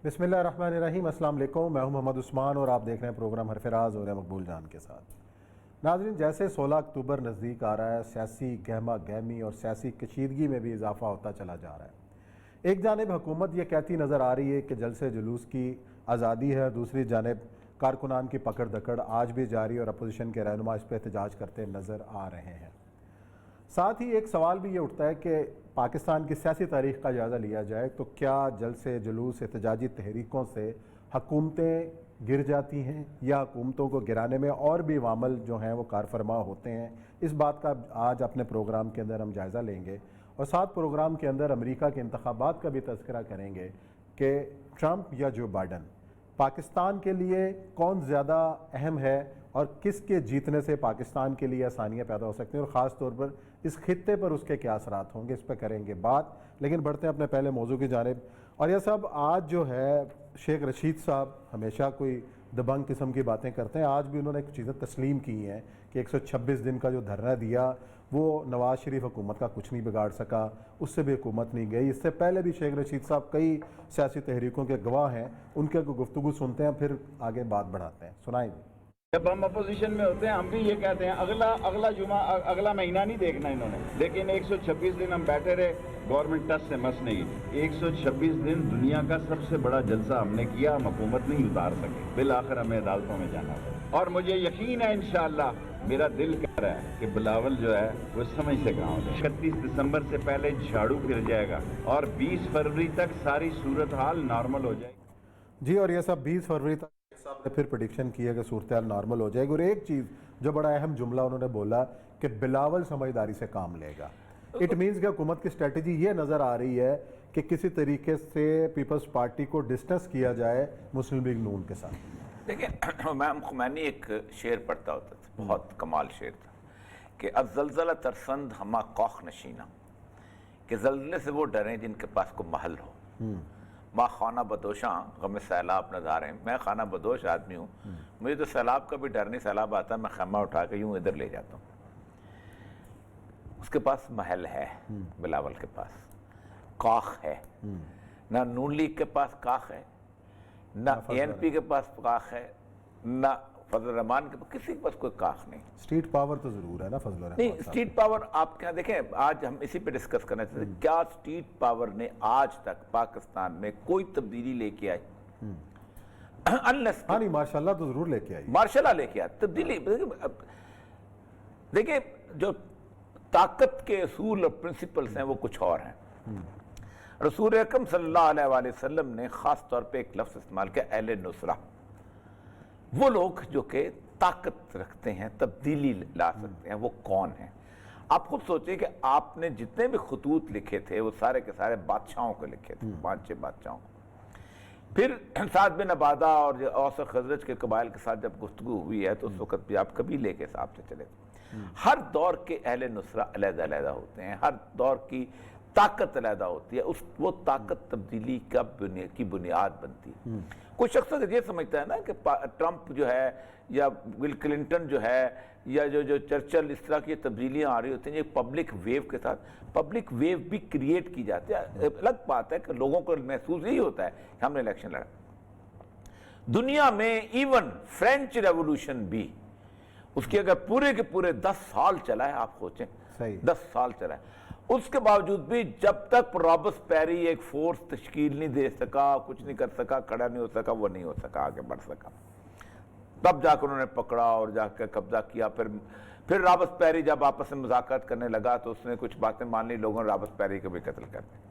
بسم اللہ الرحمن الرحیم۔ السلام علیکم، میں ہوں محمد عثمان اور آپ دیکھ رہے ہیں پروگرام حرف راز اور مقبول جان کے ساتھ۔ ناظرین، جیسے 16 اکتوبر نزدیک آ رہا ہے، سیاسی گہما گہمی اور سیاسی کشیدگی میں بھی اضافہ ہوتا چلا جا رہا ہے۔ ایک جانب حکومت یہ کہتی نظر آ رہی ہے کہ جلسے جلوس کی آزادی ہے، دوسری جانب کارکنان کی پکڑ دکڑ آج بھی جاری اور اپوزیشن کے رہنما اس پہ احتجاج کرتے نظر آ رہے ہیں۔ ساتھ ہی ایک سوال بھی یہ اٹھتا ہے کہ پاکستان کی سیاسی تاریخ کا جائزہ لیا جائے تو کیا جلسے جلوس احتجاجی تحریکوں سے حکومتیں گر جاتی ہیں یا حکومتوں کو گرانے میں اور بھی عوامل جو ہیں وہ کار فرما ہوتے ہیں؟ اس بات کا آج اپنے پروگرام کے اندر ہم جائزہ لیں گے اور ساتھ پروگرام کے اندر امریکہ کے انتخابات کا بھی تذکرہ کریں گے کہ ٹرمپ یا جو بائیڈن پاکستان کے لیے کون زیادہ اہم ہے اور کس کے جیتنے سے پاکستان کے لیے آسانیاں پیدا ہو سکتی ہیں اور خاص طور پر اس خطے پر اس کے کیا اثرات ہوں گے، اس پہ کریں گے بات۔ لیکن بڑھتے ہیں اپنے پہلے موضوع کی جانب۔ اور یہ صاحب، آج جو ہے شیخ رشید صاحب ہمیشہ کوئی دبنگ قسم کی باتیں کرتے ہیں، آج بھی انہوں نے ایک چیزیں تسلیم کی ہیں کہ 126 دن کا جو دھرنا دیا وہ نواز شریف حکومت کا کچھ نہیں بگاڑ سکا، اس سے بھی حکومت نہیں گئی۔ اس سے پہلے بھی شیخ رشید صاحب کئی سیاسی تحریکوں کے گواہ ہیں، ان کے گفتگو سنتے ہیں پھر آگے بات بڑھاتے ہیں۔ سنائیں جی۔ جب ہم اپوزیشن میں ہوتے ہیں ہم بھی یہ کہتے ہیں اگلا جمعہ اگلا مہینہ نہیں دیکھنا انہوں نے، لیکن 126 دن ہم بیٹھے رہے، گورنمنٹ ٹس سے مس نہیں۔ 126 دن دنیا کا سب سے بڑا جلسہ ہم نے کیا، ہم حکومت نہیں اتار سکے، بالآخر ہمیں عدالتوں میں جانا پڑا۔ اور مجھے یقین ہے انشاءاللہ، میرا دل کہہ رہا ہے کہ بلاول جو ہے وہ سمجھ سے کہاں ہو جائے۔ 31 دسمبر سے پہلے جھاڑو پھر جائے گا اور 20 فروری تک ساری صورتحال نارمل ہو جائے گی۔ جی، اور یہ سب 20 فروری تک صاحب نے پھر پریڈکشن کی ہے کہ صورتحال نارمل ہو جائے گی۔ اور ایک چیز جو بڑا اہم جملہ انہوں نے بولا کہ بلاول سمجھداری سے کام لے گا۔ اٹ مینز کہ حکومت کی اسٹریٹجی یہ نظر آ رہی ہے کہ کسی طریقے سے پیپلز پارٹی کو ڈسٹنس کیا جائے مسلم لیگ نون کے ساتھ۔ دیکھیں، امام خمینی ایک شعر پڑھتا ہوتا تھا، بہت کمال شعر تھا کہ الزلزلہ ترسند ہما کوخ نشینہ، کہ زلزلے سے وہ ڈریں جن کے پاس کو محل ہو۔ ماں خانہ بدوشاں غم سیلاب نظاریں، میں خانہ بدوش آدمی ہوں، مجھے تو سیلاب کا بھی ڈر نہیں، سیلاب آتا ہے میں خیمہ اٹھا کے یوں ادھر لے جاتا ہوں۔ اس کے پاس محل ہے، بلاول کے پاس کاخ ہے، نہ نون لیگ کے پاس کاخ ہے، نہ اے این پی کے پاس کاخ ہے، نہ فضل الرحمان کے پاس، کسی کے پاس کوئی کاخ نہیں۔ اسٹریٹ پاور تو ضرور ہے نا فضل الرحمان نہیں، اسٹریٹ پاور آپ کیا دیکھیں، آج ہم اسی پہ ڈسکس کرنا چاہتے ہیں، کیا اسٹریٹ پاور نے آج تک پاکستان میں کوئی تبدیلی لے کے آئی؟ انلیس ہاں نہیں، ماشاءاللہ تو ضرور لے کے آئی، مارشل لے کے آئی تبدیلی۔ دیکھیں، جو طاقت کے اصول اور پرنسپلز ہیں وہ کچھ اور ہیں۔ رسول اکرم صلی اللہ علیہ وآلہ وسلم نے خاص طور پہ ایک لفظ استعمال کیا، اہل نصرہ، وہ لوگ جو کہ طاقت رکھتے ہیں، تبدیلی لا سکتے ہیں، وہ کون ہیں؟ آپ خود سوچیں کہ آپ نے جتنے بھی خطوط لکھے تھے وہ سارے کے سارے بادشاہوں کو لکھے تھے، 5-6 بادشاہوں کو۔ پھر سعد بن عبادہ اور اوس اور خزرج کے قبائل کے ساتھ جب گفتگو ہوئی ہے تو اس وقت بھی آپ قبیلے کے حساب سے چلے تھے۔ ہر دور کے اہل نصرہ علیحدہ علیحدہ ہوتے ہیں، ہر دور کی طاقت علیحدہ ہوتی ہے، وہ طاقت تبدیلی کی بنیاد بنتی ہے۔ کوئی شخص اگر یہ سمجھتا ہے نا کہ ٹرمپ جو ہے یا بل کلنٹن جو ہے یا جو چرچل، اس طرح کی تبدیلیاں آ رہی ہوتی ہیں یہ پبلک ویو کے ساتھ، پبلک ویو بھی کریٹ کی جاتی ہے۔ الگ بات ہے کہ لوگوں کو محسوس یہی ہوتا ہے کہ ہم نے الیکشن لڑا۔ دنیا میں ایون فرینچ ریولوشن بھی، اس کے اگر پورے کے پورے 10 سال چلا ہے، آپ سوچیں 10 سال چلا ہے، اس کے باوجود بھی جب تک رابرٹ پیری ایک فورس تشکیل نہیں دے سکا، کچھ نہیں کر سکا، کھڑا نہیں ہو سکا، وہ نہیں ہو سکا، آگے بڑھ سکا، تب جا کر انہوں نے پکڑا اور جا کے قبضہ کیا۔ پھر رابرٹ پیری جب آپس میں مذاکرات کرنے لگا تو اس نے کچھ باتیں مان لی، لوگوں نے رابرٹ پیری کو بھی قتل کر دیا۔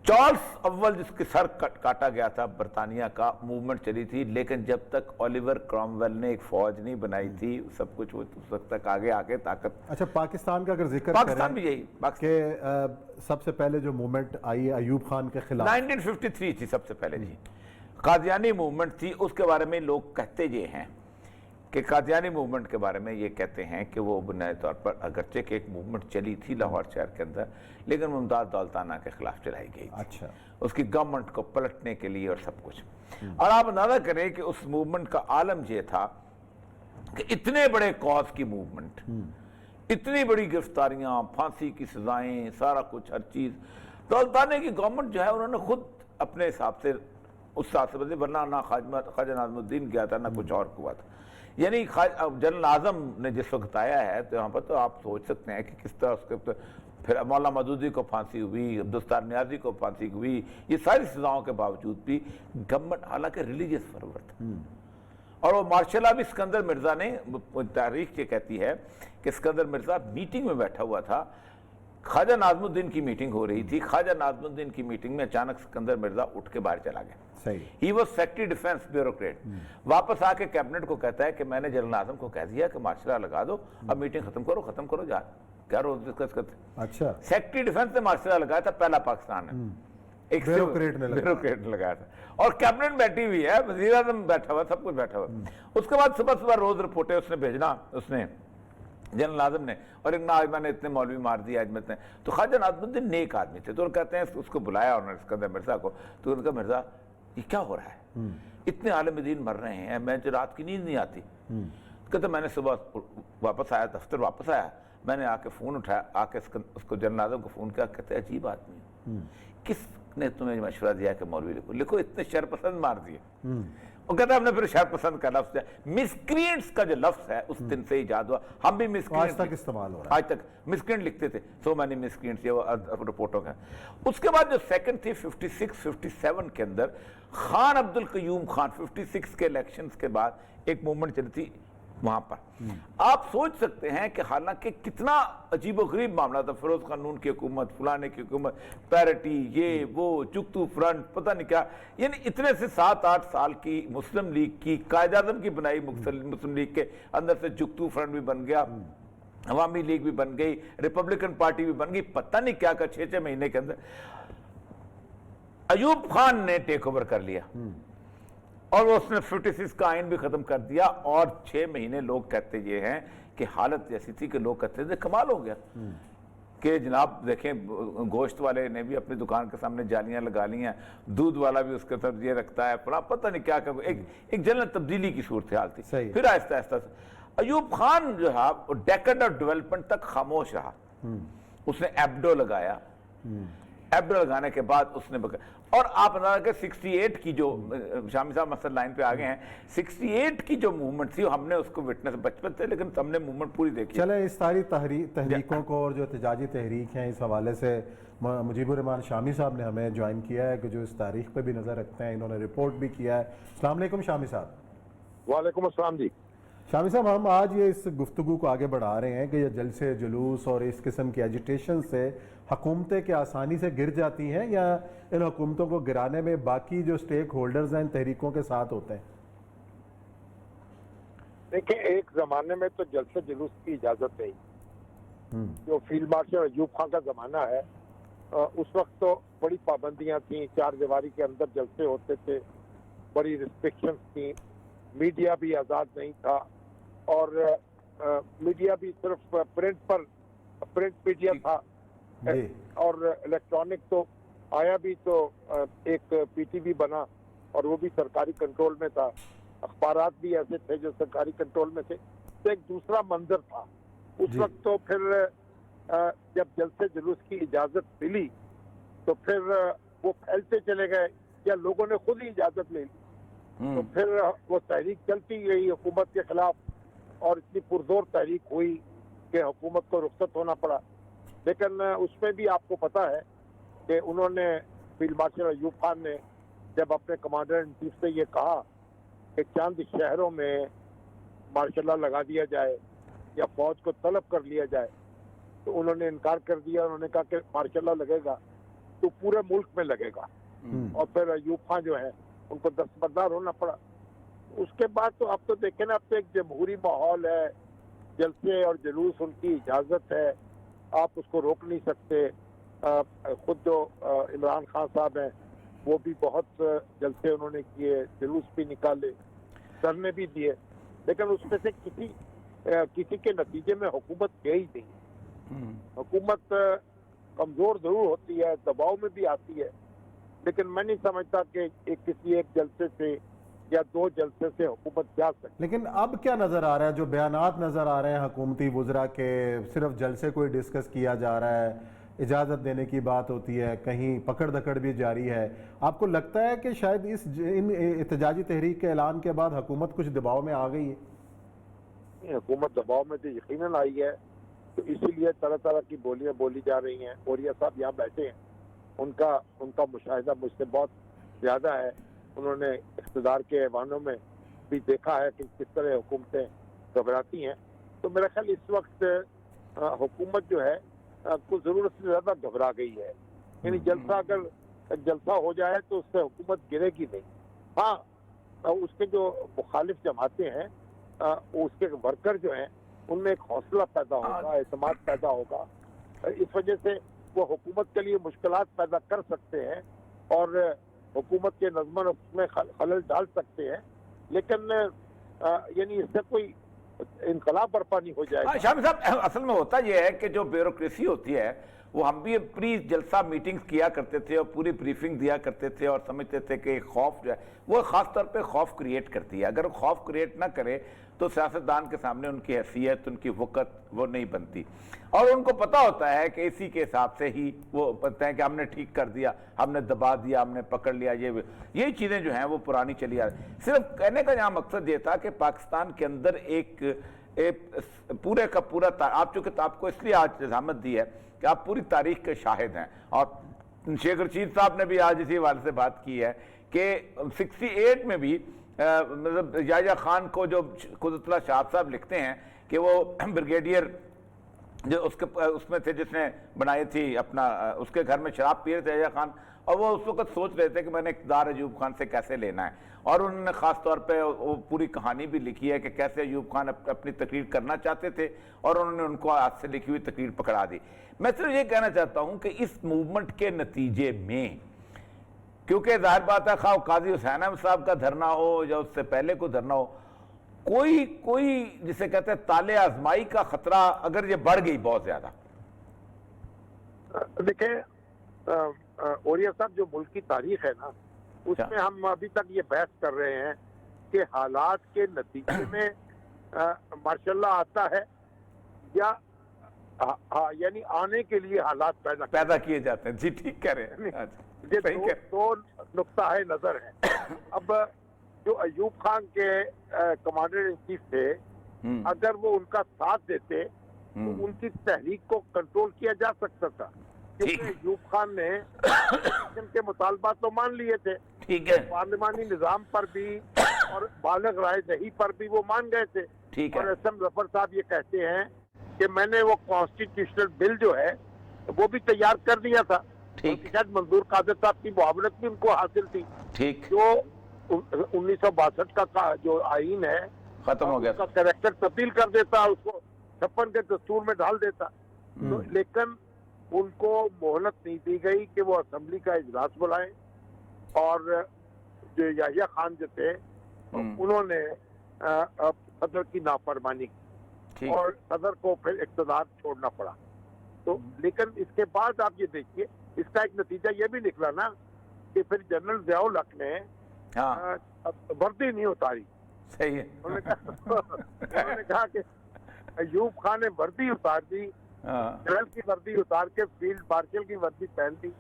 چارلس اول جس کے سر کاٹا گیا تھا، برطانیہ کا موومنٹ چلی تھی، لیکن جب تک اولیور کرومویل نے ایک فوج نہیں بنائی تھی، سب کچھ اس وقت تک آگے طاقت۔ اچھا، پاکستان کا اگر ذکر پاکستان بھی یہی کہ سب سے پہلے جو موومنٹ آئی ہے ایوب خان کے خلاف 1953 تھی سب سے پہلے، جی قادیانی موومنٹ تھی۔ اس کے بارے میں لوگ کہتے یہ ہیں کہ قادیانی موومنٹ کے بارے میں یہ کہتے ہیں کہ وہ بنیادی طور پر اگرچہ کہ ایک موومنٹ چلی تھی لاہور شہر کے اندر، لیکن ممتاز دولتانہ کے خلاف چلائی گئی تھی۔ اچھا، اس کی گورنمنٹ کو پلٹنے کے لیے اور سب کچھ۔ اور آپ اندازہ کریں کہ اس موومنٹ کا عالم یہ تھا کہ اتنے بڑے کاز کی موومنٹ، اتنی بڑی گرفتاریاں، پھانسی کی سزائیں، سارا کچھ، ہر چیز، دولتانے کی گورنمنٹ جو ہے انہوں نے خود اپنے حساب سے اس ساتھ سے بدلے، ورنہ نہ خواجہ ناظم الدین کیا تھا نہ کچھ اور ہوا تھا. یعنی جنرل اعظم نے جس وقت آیا ہے تو یہاں پر تو آپ سوچ سکتے ہیں کہ کس طرح اس کے پھر مولانا مودودی کو پھانسی ہوئی، عبدالستار نیازی کو پھانسی ہوئی. یہ ساری سزاؤں کے باوجود بھی گورنمنٹ حالانکہ ریلیجیس فرور تھا. اور وہ مارشل لا بھی اسکندر مرزا نے، تاریخ یہ کہتی ہے کہ اسکندر مرزا میٹنگ میں بیٹھا ہوا تھا، خواجہ ناظم الدین کی میٹنگ ہو رہی تھی، خواجہ ناظم الدین کی میٹنگ میں اچانک اسکندر مرزا اٹھ کے باہر چلا گیا. He was secretary defence bureaucrat. واپس آ کے کیبنٹ کو کہتا ہے کہ میں نے جنرل اعظم کو کہہ دیا کہ مارشل لا لگا دو، اب میٹنگ ختم کرو جا. کیا روز ڈسکس کرتے. اچھا، سیکٹری ڈیفینس نے مارشل لا لگایا تھا، پہلا پاکستان ہے. ایک بیوروکریٹ نے لگایا تھا، اور کیبنٹ بیٹھی ہوئی ہے، وزیر اعظم بیٹھا ہوا، سب کچھ بیٹھا ہوا. اس کے بعد صبح روز رپورٹیں اس نے بھیجنا، اس نے جنرل اعظم نے، اور ایک آج میں نے اتنے مولوی مار دیا آج میں اتنے. تو خواجہ ناظم الدین نیک آدمی تھے، تو وہ کہتے ہیں اس کو بلایا انہوں نے اسکندر مرزا کو. تو انہوں نے کہا مرزا یہ کیا ہو رہا ہے، اتنے عالم دین مر رہے ہیں، میں رات کی نیند نہیں آتی. کہتے میں نے صبح واپس آیا، دفتر واپس آیا، میں نے آ کے فون اٹھایا، آ کے اس کو جنرل اعظم کو فون کیا. کہتے عجیب آدمی ہے، کس نے تمہیں مشورہ دیا کہ مولوی لکھو اتنے شرپسند مار دیے. وہ کہتا ہے ہم نے پھر شرپسند کا لفظ ہے، مسکرینٹس کا جو لفظ ہے اس دن سے ایجاد ہوا. ہم بھی مسکرینٹ آج تک استعمال ہو رہا ہے، آج تک مسکرینٹ لکھتے تھے. سو مینی مسکرینٹس، یہ رپورٹوں کا. اس کے بعد جو سیکنڈ تھی 56-57 کے اندر، خان عبد القیوم خان 56 کے الیکشنز کے بعد ایک موومنٹ چلی تھی وہاں پر. آپ سوچ سکتے ہیں کہ حالانکہ کتنا عجیب و غریب معاملہ تھا، فیروز خانون کی حکومت، فلانے کی حکومت، پیرٹی، یہ وہ چکتو فرنٹ، پتہ نہیں کیا، یعنی اتنے سے 7-8 سال کی مسلم لیگ کی، قائد اعظم کی بنائی مسلم لیگ کے اندر سے چکتو فرنٹ بھی بن گیا، عوامی لیگ بھی بن گئی، ریپبلکن پارٹی بھی بن گئی، پتہ نہیں کیا 6 مہینے کے اندر ایوب خان نے ٹیک اوور کر لیا. اور وہ اس نے 56 کا آئین بھی ختم کر دیا. اور 6 مہینے لوگ کہتے یہ ہیں کہ حالت ایسی تھی کہ لوگ کہتے تھے کمال ہو گیا کہ جناب دیکھیں گوشت والے نے بھی اپنی دکان کے سامنے جالیاں لگا لی ہیں، دودھ والا بھی اس کے طرف یہ رکھتا ہے، پتہ نہیں کیا ایک جنرل تبدیلی کی صورتحال تھی. پھر آہستہ آہستہ ایوب خان جو ہے وہ ڈیکڈ آف ڈیولپمنٹ تک خاموش رہا. اس نے ایبڈو لگایا، ایبڈو لگانے کے بعد اس نے اور آپ اندازہ کہ 68 کی جو شامی صاحب مسئلہ لائن پہ آگے ہیں، 68 کی جو موومنٹ تھی ہم نے اس کو وٹنس بچپن تھے لیکن ہم نے موومنٹ پوری دیکھی. چلیں اس ساری تحریکوں کو اور جو احتجاجی تحریک ہیں اس حوالے سے مجیب الرحمان شامی صاحب نے ہمیں جوائن کیا ہے کہ جو اس تاریخ پہ بھی نظر رکھتے ہیں، انہوں نے رپورٹ بھی کیا ہے. السلام علیکم شامی صاحب. وعلیکم السلام جی. شامی صاحب، ہم آج یہ اس گفتگو کو آگے بڑھا رہے ہیں کہ یہ جلسے جلوس اور اس قسم کی ایجیٹیشن سے حکومتیں کیا آسانی سے گر جاتی ہیں یا ان حکومتوں کو گرانے میں باقی جو سٹیک ہولڈرز ہیں ان تحریکوں کے ساتھ ہوتے ہیں؟ دیکھیں ایک زمانے میں تو جلسے جلوس کی اجازت نہیں، جو فیلڈ مارشل ایوب خان کا زمانہ ہے اس وقت تو بڑی پابندیاں تھیں، 4 دیواری کے اندر جلسے ہوتے تھے، بڑی ریسٹرکشنز تھیں، میڈیا بھی آزاد نہیں تھا، اور میڈیا بھی صرف پرنٹ میڈیا تھا، اور الیکٹرانک تو آیا بھی تو ایک پی ٹی وی بنا اور وہ بھی سرکاری کنٹرول میں تھا، اخبارات بھی ایسے تھے جو سرکاری کنٹرول میں تھے، تو ایک دوسرا منظر تھا اس وقت. تو پھر جب جلسے جلوس کی اجازت ملی تو پھر وہ پھیلتے چلے گئے یا لوگوں نے خود ہی اجازت لے لی، تو پھر وہ تحریک چلتی گئی حکومت کے خلاف، اور اتنی پرزور تحریک ہوئی کہ حکومت کو رخصت ہونا پڑا. لیکن اس میں بھی آپ کو پتا ہے کہ انہوں نے فیلڈ مارشل ایوب خان نے جب اپنے کمانڈر ان چیف سے یہ کہا کہ چند شہروں میں مارشل لا لگا دیا جائے یا فوج کو طلب کر لیا جائے، تو انہوں نے انکار کر دیا. انہوں نے کہا کہ مارشل لا لگے گا تو پورے ملک میں لگے گا، اور پھر ایوب خان جو ہے ان کو دستبردار ہونا پڑا. اس کے بعد تو اب تو دیکھیں نا، اب تو ایک جمہوری ماحول ہے، جلسے اور جلوس ان کی اجازت ہے، آپ اس کو روک نہیں سکتے. خود جو عمران خان صاحب ہیں وہ بھی بہت جلسے انہوں نے کیے، جلوس بھی نکالے، دھرنے بھی دیے، لیکن اس میں سے کسی کے نتیجے میں حکومت گئی نہیں. حکومت کمزور ضرور ہوتی ہے، دباؤ میں بھی آتی ہے، لیکن میں نہیں سمجھتا کہ کسی ایک جلسے سے یا 2 جلسے سے حکومت جا سکتی. لیکن اب کیا نظر آ رہا ہے؟ جو بیانات نظر آ رہے ہیں حکومتی وزراء کے، صرف جلسے کو ہی ڈسکس کیا جا رہا ہے، اجازت دینے کی بات ہوتی ہے، کہیں پکڑ دھکڑ بھی جاری ہے. آپ کو لگتا ہے کہ شاید ان احتجاجی تحریک کے اعلان کے بعد حکومت کچھ دباؤ میں آ گئی ہے؟ حکومت دباؤ میں تو یقیناً آئی ہے، تو اسی لیے طرح طرح کی بولیاں بولی جا رہی ہیں. اوریا صاحب یہاں بیٹھے ہیں، ان کا مشاہدہ مجھ سے بہت زیادہ ہے. انہوں نے اقتدار کے ایوانوں میں بھی دیکھا ہے کہ کس طرح حکومتیں گھبراتی ہیں. تو میرا خیال اس وقت حکومت جو ہے کو ضرورت سے زیادہ گھبرا گئی ہے. یعنی جلسہ ہو جائے تو اس سے حکومت گرے گی نہیں. ہاں، اس کے جو مخالف جماعتیں ہیں، اس کے ورکر جو ہیں، ان میں ایک حوصلہ پیدا ہوگا، اعتماد پیدا ہوگا. اس وجہ سے وہ حکومت کے لیے مشکلات پیدا کر سکتے ہیں اور حکومت کے نظم و نسق میں خلل ڈال سکتے ہیں. لیکن یعنی اس سے کوئی انقلاب برپا نہیں ہو جائے گا. شامی صاحب، اصل میں ہوتا یہ ہے کہ جو بیوروکریسی ہوتی ہے وہ ہم بھی پری جلسہ میٹنگز کیا کرتے تھے اور پوری بریفنگ دیا کرتے تھے اور سمجھتے تھے کہ خوف جو ہے وہ خاص طور پہ خوف کریٹ کرتی ہے. اگر وہ خوف کریٹ نہ کرے تو سیاستدان کے سامنے ان کی حیثیت، ان کی وقت وہ نہیں بنتی. اور ان کو پتہ ہوتا ہے کہ اسی کے حساب سے ہی وہ پتہ ہے کہ ہم نے ٹھیک کر دیا، ہم نے دبا دیا، ہم نے پکڑ لیا. یہ چیزیں جو ہیں وہ پرانی چلی آ رہی. صرف کہنے کا یہاں مقصد یہ تھا کہ پاکستان کے اندر ایک پورے کا پورا آپ چونکہ آپ کو اس لیے آج رضامت دی ہے کہ آپ پوری تاریخ کے شاہد ہیں. اور شیخ رشید صاحب نے بھی آج اسی حوالے سے بات کی ہے کہ 68 میں بھی مطلب یحییٰ خان کو جو قدرت اللہ شہاب صاحب لکھتے ہیں کہ وہ بریگیڈیئر جو اس میں تھے جس نے بنائی تھی اپنا، اس کے گھر میں شراب پی رہے تھے یحییٰ خان، اور وہ اس وقت سوچ رہے تھے کہ میں نے اقتدار ایوب خان سے کیسے لینا ہے. اور انہوں نے خاص طور پہ وہ پوری کہانی بھی لکھی ہے کہ کیسے ایوب خان اپنی تقریر کرنا چاہتے تھے اور انہوں نے ان کو ہاتھ سے لکھی ہوئی تقریر پکڑا دی. میں صرف یہ کہنا چاہتا ہوں کہ اس موومنٹ کے نتیجے میں، کیونکہ ظاہر بات ہے خواہ قاضی حسین احمد صاحب کا دھرنا ہو یا اس سے پہلے کو دھرنا ہو، کوئی جسے کہتے ہیں تالے آزمائی کا خطرہ اگر یہ بڑھ گئی بہت زیادہ. دیکھیں اوریا صاحب، جو ملک کی تاریخ ہے نا، اس میں ہم ابھی تک یہ بحث کر رہے ہیں کہ حالات کے نتیجے میں ماشاءاللہ آتا ہے یا یعنی آنے کے لیے حالات پیدا کیے جاتے ہیں. جی ٹھیک کہہ رہے ہیں. یہ دو نقطہ نظر ہے. اب جو ایوب خان کے کمانڈر ان چیف تھے، اگر وہ ان کا ساتھ دیتے تو ان کی تحریک کو کنٹرول کیا جا سکتا تھا، کیونکہ ایوب خان نے ان کے مطالبات تو مان لیے تھے. ٹھیک ہے، پارلیمانی نظام پر بھی اور بالغ رائے دہی پر بھی وہ مان گئے تھے. اور ایس ایم ظفر صاحب یہ کہتے ہیں کہ میں نے وہ کانسٹیٹیوشنل بل جو ہے وہ بھی تیار کر دیا تھا. شاید منظور قادر صاحب کی معاونت بھی ان کو حاصل تھی. جو 1962 کا جو آئین ہے ختم ہو گیا، اس کا کریکٹر تبدیل کر دیتا، اس کو 56 کے دستور میں ڈال دیتا. لیکن ان کو مہلت نہیں دی گئی کہ وہ اسمبلی کا اجلاس بلائیں. اور جو یحییٰ خان جو تھے انہوں نے صدر کی نافرمانی کی اور صدر کو پھر اقتدار چھوڑنا پڑا. تو لیکن اس کے بعد آپ یہ دیکھیے، اس کا ایک نتیجہ یہ بھی نکلا نا کہ پھر جنرل ضیاء الحق نے وردی نہیں اتاری. صحیح ہے. انہوں نے کہا کہ ایوب خان نے وردی اتار دی، جنرل کی وردی اتار کے فیلڈ مارشل کی وردی پہن دی،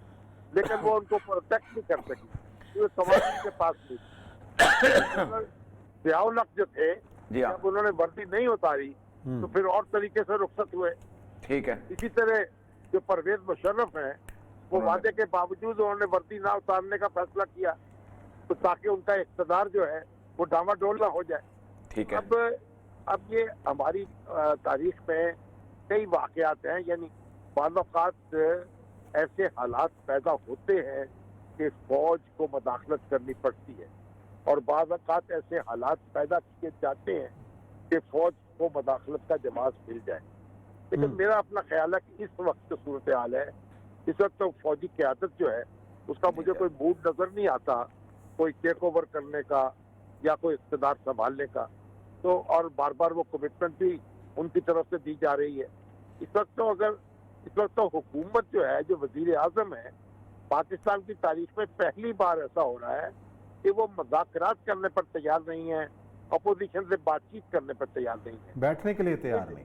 لیکن وہ ان کو پروٹیکٹ نہیں کر سکی. سواری کے پاس نہیں. ضیاء الحق جو تھے، جب انہوں نے وردی نہیں اتاری تو پھر اور طریقے سے رخصت ہوئے. ٹھیک ہے. اسی طرح جو پرویز مشرف ہیں، وہ وعدے کے باوجود انہوں نے وردی نہ اتارنے کا فیصلہ کیا تو تاکہ ان کا اقتدار جو ہے وہ ڈاما ڈول نہ ہو جائے. ٹھیک ہے. اب یہ ہماری تاریخ میں کئی واقعات ہیں. یعنی بعض اوقات ایسے حالات پیدا ہوتے ہیں کہ فوج کو مداخلت کرنی پڑتی ہے، اور بعض اوقات ایسے حالات پیدا کیے جاتے ہیں کہ فوج کو مداخلت کا جواز مل جائے. لیکن میرا اپنا خیال ہے کہ اس وقت جو صورتحال ہے، اس وقت تو فوجی قیادت جو ہے اس کا مجھے کوئی موڈ نظر نہیں آتا کوئی ٹیک اوور کرنے کا یا کوئی اقتدار سنبھالنے کا. تو اور بار بار وہ کمٹمنٹ بھی ان کی طرف سے دی جا رہی ہے. اس وقت تو حکومت جو ہے، جو وزیر اعظم ہے، پاکستان کی تاریخ میں پہلی بار ایسا ہو رہا ہے کہ وہ مذاکرات کرنے پر تیار نہیں ہے، اپوزیشن سے بات چیت کرنے پر تیار نہیں ہے، بیٹھنے کے لیے تیار نہیں.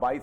22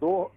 2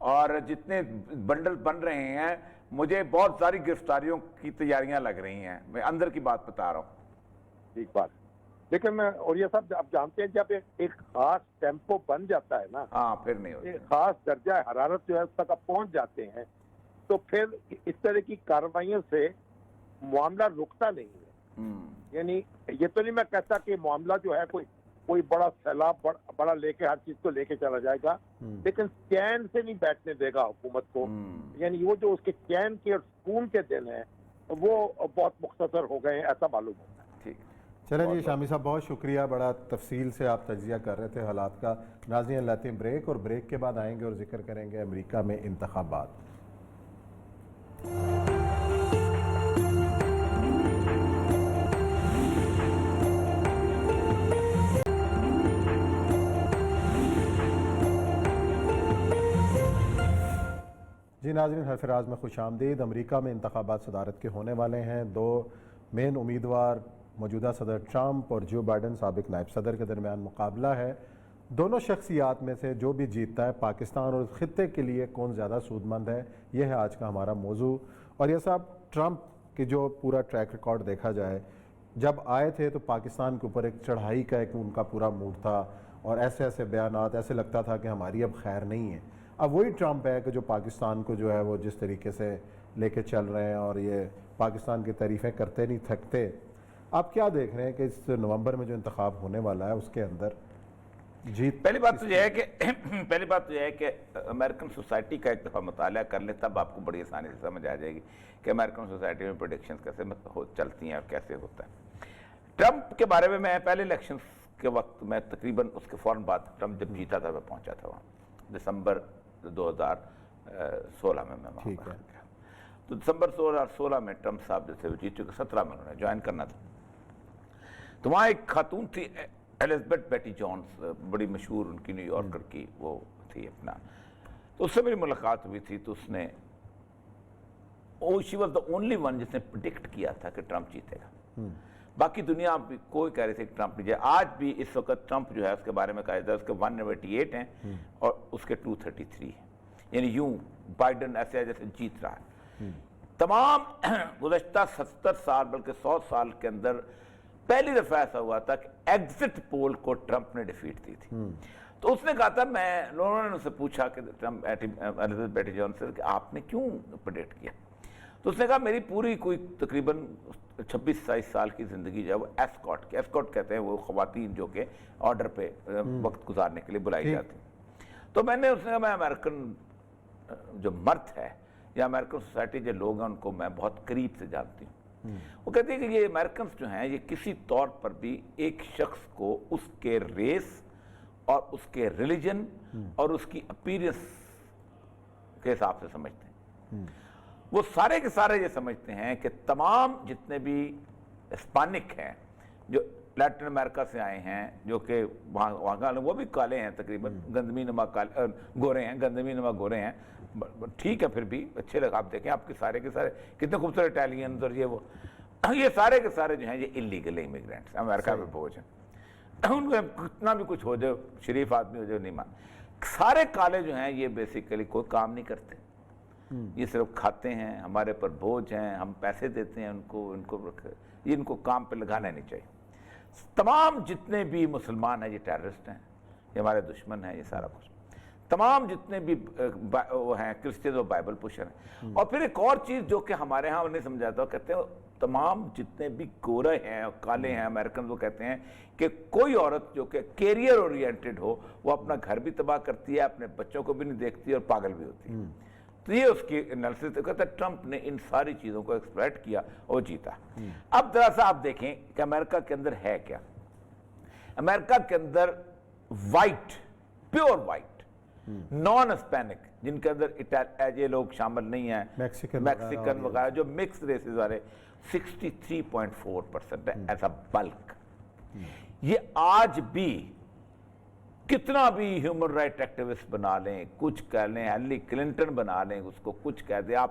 اور جتنے بنڈل بن رہے ہیں مجھے بہت ساری گرفتاریوں کی تیاریاں لگ رہی ہیں، میں اندر کی بات بتا رہا ہوں۔ ٹھیک بات، لیکن میں اور یہ سب آپ جانتے ہیں جب ایک خاص ٹیمپو بن جاتا ہے نا، ہاں پھر نہیں ہوتا۔ ایک خاص درجہ حرارت جو ہے اس تک آپ پہنچ جاتے ہیں تو پھر اس طرح کی کارروائیوں سے معاملہ رکتا نہیں ہے۔ یعنی یہ تو نہیں میں کہتا کہ معاملہ جو ہے کوئی بڑا سیلاب بڑا لے کے ہر چیز کو لے کے چلا جائے گا، لیکن چین سے نہیں بیٹھنے دے گا حکومت کو۔ یعنی وہ جو اس کے چین کے اور سکون کے دن ہیں وہ بہت مختصر ہو گئے ہیں، ایسا معلوم ہوتا ہے۔ ٹھیک، چلیں جی شامی صاحب، بہت شکریہ، بڑا تفصیل سے آپ تجزیہ کر رہے تھے حالات کا۔ ناظرین لیتے ہیں بریک، اور بریک کے بعد آئیں گے اور ذکر کریں گے امریکہ میں انتخابات۔ جی ناظرین، حرف راز میں خوش آمدید۔ امریکہ میں انتخابات صدارت کے ہونے والے ہیں۔ دو مین امیدوار موجودہ صدر ٹرمپ اور جو بائیڈن سابق نائب صدر کے درمیان مقابلہ ہے۔ دونوں شخصیات میں سے جو بھی جیتتا ہے پاکستان اور خطے کے لیے کون زیادہ سود مند ہے، یہ ہے آج کا ہمارا موضوع۔ اور یہ صاحب، ٹرمپ کی جو پورا ٹریک ریکارڈ دیکھا جائے، جب آئے تھے تو پاکستان کے اوپر ایک چڑھائی کا ایک ان کا پورا موڈ تھا، اور ایسے ایسے بیانات، ایسے لگتا تھا کہ ہماری اب خیر نہیں ہے۔ اب وہی ٹرمپ ہے کہ جو پاکستان کو جو ہے وہ جس طریقے سے لے کے چل رہے ہیں، اور یہ پاکستان کی تعریفیں کرتے نہیں تھکتے۔ آپ کیا دیکھ رہے ہیں کہ اس نومبر میں جو انتخاب ہونے والا ہے اس کے اندر جیت؟ پہلی بات تو یہ ہے کہ امریکن سوسائٹی کا ایک دفعہ مطالعہ کر لیں، تب آپ کو بڑی آسانی سے سمجھ آ جائے گی کہ امریکن سوسائٹی میں پریڈکشنز کیسے چلتی ہیں اور کیسے ہوتا ہے۔ ٹرمپ کے بارے میں پہلے الیکشنز کے وقت میں تقریباً اس کے فوراً بعد ٹرمپ جب جیتا تھا میں پہنچا تھا وہاں، دسمبر 2016 میں وہاں پر گیا۔ تو دسمبر 2016 میں ٹرمپ صاحب جیسے وہ جیت چکے، 17 میں انہوں نے جوائن کرنا تھا۔ تو وہاں ایک خاتون تھی ایلزبتھ بیٹی جونز، بڑی مشہور ان کی نیو یارکر کی وہ تھی اپنا، تو اس سے میری ملاقات ہوئی تھی۔ تو اس نے she was the only one جس نے پریڈکٹ کیا تھا کہ ٹرمپ جیتے گا۔ باقی دنیا بھی کوئی کہہ رہی تھی کہ ٹرمپ نہیں جائے۔ آج بھی اس وقت ٹرمپ جو ہے اس کے بارے میں کہا جاتا ہے اس کے 188 ہیں اور اس کے 233 ہیں، یعنی یوں بائیڈن ایسے ہے جیسے جیت رہا ہے۔ تمام گزشتہ 70 سال بلکہ 100 سال کے اندر پہلی دفعہ ایسا ہوا تھا کہ ایگزٹ پول کو ٹرمپ نے ڈیفیٹ دی تھی۔ تو اس نے کہا تھا، لوگوں نے ان سے پوچھا کہ ایلزبتھ بیٹی جون سے کہ آپ نے کیوں پریڈکٹ کیا؟ تو اس نے کہا میری پوری کوئی تقریباً 26-27 سال کی زندگی جو ہے وہ ایسکارٹ کی، ایسکارٹ کہتے ہیں وہ خواتین جو کہ آرڈر پہ وقت گزارنے کے لیے بلائی جاتی ہیں۔ تو میں نے اس نے کہا میں امریکن جو مرد ہے یا امریکن سوسائٹی جو لوگ ہیں ان کو میں بہت قریب سے جانتی ہوں۔ وہ کہتے ہیں کہ یہ امریکنز جو ہیں یہ کسی طور پر بھی ایک شخص کو اس کے ریس اور اس کے ریلیجن اور اس کی اپیرنس کے حساب سے سمجھتے ہیں۔ وہ سارے کے سارے یہ سمجھتے ہیں کہ تمام جتنے بھی اسپانک ہیں جو لیٹن امریکہ سے آئے ہیں، جو کہ وہاں کا وہ بھی کالے ہیں تقریباً، گندمی نما گورے ہیں، گندمی نما گورے ہیں، ٹھیک ہے پھر بھی اچھے لگا۔ آپ دیکھیں آپ کے سارے کتنے خوبصورت اٹیلینز اور یہ سارے کے سارے جو ہیں یہ انلیگل امیگرینٹس امریکہ میں بوجھ ہیں۔ ان کو کتنا بھی کچھ ہو جائے، شریف آدمی ہو جائے، نہیں مان، سارے کالے جو ہیں یہ بیسیکلی کوئی کام نہیں کرتے، یہ صرف کھاتے ہیں، ہمارے پر بوجھ ہیں، ہم پیسے دیتے ہیں ان کو کام پہ لگانا نہیں چاہیے۔ تمام جتنے بھی مسلمان ہیں یہ ٹیررسٹ ہیں، یہ ہمارے دشمن ہیں، یہ سارا کچھ۔ تمام جتنے بھی وہ ہیں کرسچنز اور بائبل پوشر ہیں۔ اور پھر ایک اور چیز جو کہ ہمارے ہاں نہیں سمجھاتا، کہتے ہیں تمام جتنے بھی گورے ہیں اور کالے ہیں امریکن، وہ کہتے ہیں کہ کوئی عورت جو کہ کیریئر اورینٹڈ ہو وہ اپنا گھر بھی تباہ کرتی ہے، اپنے بچوں کو بھی نہیں دیکھتی اور پاگل بھی ہوتی ہے۔ تو یہ اس کی انالیسس کہتا ہے ٹرمپ نے ان ساری چیزوں کو ایکسپلائٹ کیا اور جیتا۔ اب ذرا سا آپ دیکھیں کہ امریکہ کے اندر ہے کیا۔ امریکہ کے اندر white, pure white, naan Hispanic, جن کے اندر یہ لوگ شامل نہیں ہیں، میکسیکن وغیرہ، جو مکس ریسز والے 63.4% ہے ایز اے بلک۔ یہ آج بھی کتنا بھی ہیومن رائٹ ایکٹیوسٹ بنا لیں، کچھ کہہ لیں، ہیلری کلنٹن بنا لیں، اس کو کچھ کہہ دیں آپ،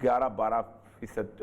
11-12%,